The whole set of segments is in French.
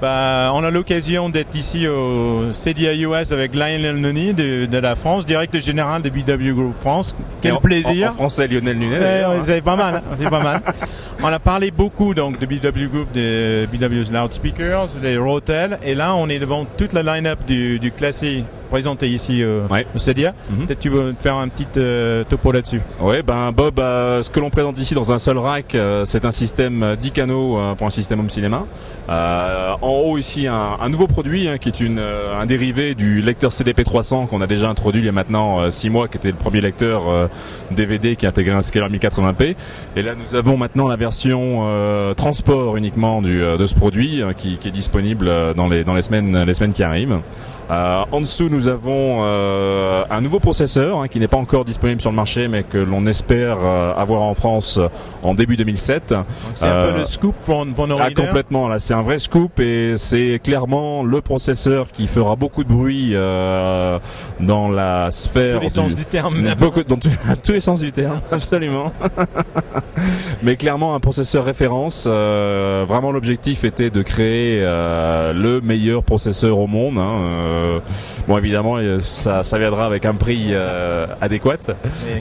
On a l'occasion d'être ici au CDI US avec Lionel Nunez de la France, directeur général de BW Group France. Quel plaisir. En français, Lionel Nunez. C'est pas mal, c'est pas mal. On a parlé beaucoup donc de BW Group, de BW Loudspeakers, des Rotel, et là on est devant toute la line-up du classé présenté ici au CEDIA. Peut-être tu veux faire un petit topo là-dessus. Oui, Bob, ce que l'on présente ici dans un seul rack, c'est un système 10 canaux pour un système home cinéma. En haut ici, un nouveau produit qui est un dérivé du lecteur CDP300 qu'on a déjà introduit il y a maintenant 6 mois, qui était le premier lecteur DVD qui intégrait un scaler 1080p. Et là, nous avons maintenant la version transport uniquement de ce produit qui est disponible dans les semaines qui arrivent. En dessous, nous avons un nouveau processeur qui n'est pas encore disponible sur le marché, mais que l'on espère avoir en France en début 2007. Donc c'est un peu le scoop pour nos readers. Complètement, là, c'est un vrai scoop et c'est clairement le processeur qui fera beaucoup de bruit dans la sphère. Dans tous les sens du terme. Dans tous les sens du terme, absolument. Mais clairement, un processeur référence. Vraiment, l'objectif était de créer le meilleur processeur au monde. Bon, évidemment, ça viendra avec un prix adéquat.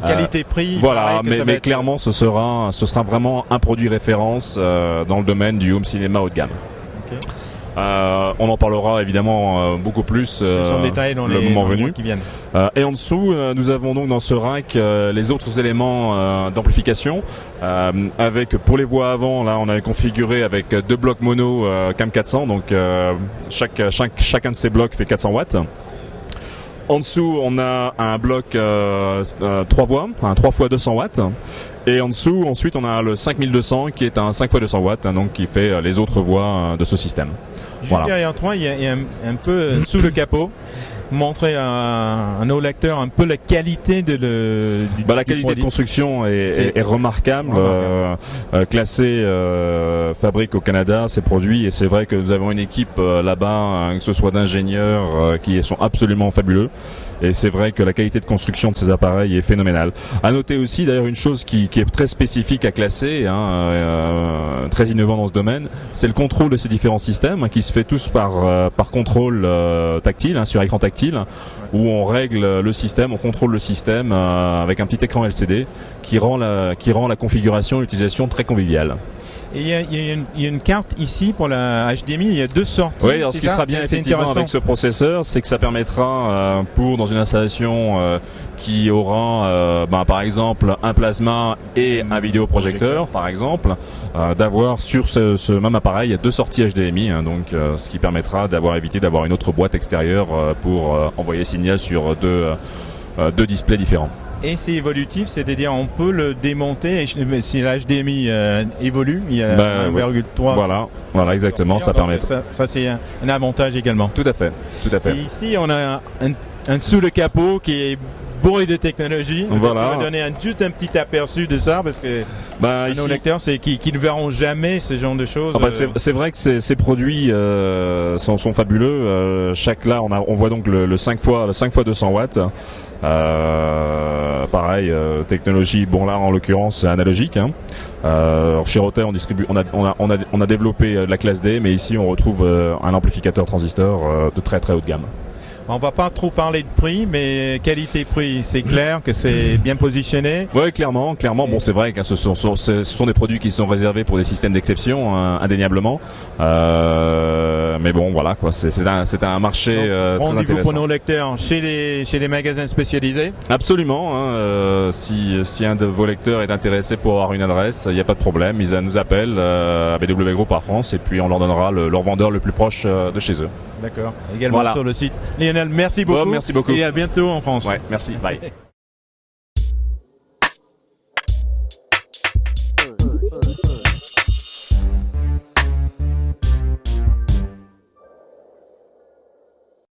Qualité-prix. Voilà, mais clairement, ce sera vraiment un produit référence dans le domaine du home cinéma haut de gamme. Okay. On en parlera évidemment beaucoup plus en détail dans le moment venu. Qui viennent. Et en dessous, nous avons donc dans ce rack les autres éléments d'amplification. Avec pour les voix avant, là, on avait configuré avec 2 blocs mono CAM 400, donc chacun de ces blocs fait 400 watts. En dessous, on a un bloc 3 voix, un 3 x 200 watts. Et en dessous, ensuite, on a le 5200 qui est un 5 x 200 watts, donc qui fait les autres voix de ce système. Juste derrière toi, il y a un peu sous le capot. Montrer à nos lecteurs un peu la qualité la qualité de construction est remarquable. Classé fabrique au Canada ces produits, et c'est vrai que nous avons une équipe là-bas, que ce soit d'ingénieurs qui sont absolument fabuleux. Et c'est vrai que la qualité de construction de ces appareils est phénoménale. À noter aussi d'ailleurs une chose qui est très spécifique à Classé, très innovant dans ce domaine, c'est le contrôle de ces différents systèmes qui se fait tous par contrôle tactile, sur écran tactile, où on règle le système, on contrôle le système avec un petit écran LCD qui rend la configuration et l'utilisation très conviviale. Et il y a une carte ici pour la HDMI, il y a 2 sorties. Oui, alors ce qui sera bien effectivement avec ce processeur, c'est que ça permettra dans une installation qui aura par exemple un plasma et un vidéoprojecteur par exemple, d'avoir sur ce même appareil, il y a 2 sorties HDMI, ce qui permettra évité d'avoir une autre boîte extérieure pour envoyer le signal sur deux displays différents. Et c'est évolutif, c'est-à-dire on peut le démonter et si l'HDMI évolue, il y a 1,3. Voilà, exactement, ça permet. Ça c'est un avantage également. Tout à fait. Et ici on a un sous le capot qui est bourré de technologie. Voilà. On va donner juste un petit aperçu de ça parce que nos lecteurs qui ne verront jamais ce genre de choses. C'est vrai que ces produits sont fabuleux. Là, on voit donc le 5 x 200 watts. Pareil, technologie, là en l'occurrence c'est analogique. Chez Rotel on a développé la classe D, mais ici on retrouve un amplificateur transistor de très très haut de gamme. On va pas trop parler de prix, mais qualité-prix, c'est clair que c'est bien positionné. Oui, clairement. Bon, c'est vrai que ce sont des produits qui sont réservés pour des systèmes d'exception, indéniablement. Mais bon, voilà, quoi. C'est un marché très intéressant. Rendez-vous pour nos lecteurs chez les magasins spécialisés. Absolument. Si un de vos lecteurs est intéressé pour avoir une adresse, il n'y a pas de problème. Ils nous appellent à BW Group par France et puis on leur donnera leur vendeur le plus proche de chez eux. D'accord. Également sur le site. Lionel, merci beaucoup. Merci beaucoup. Et à bientôt en France. Ouais, merci. Bye.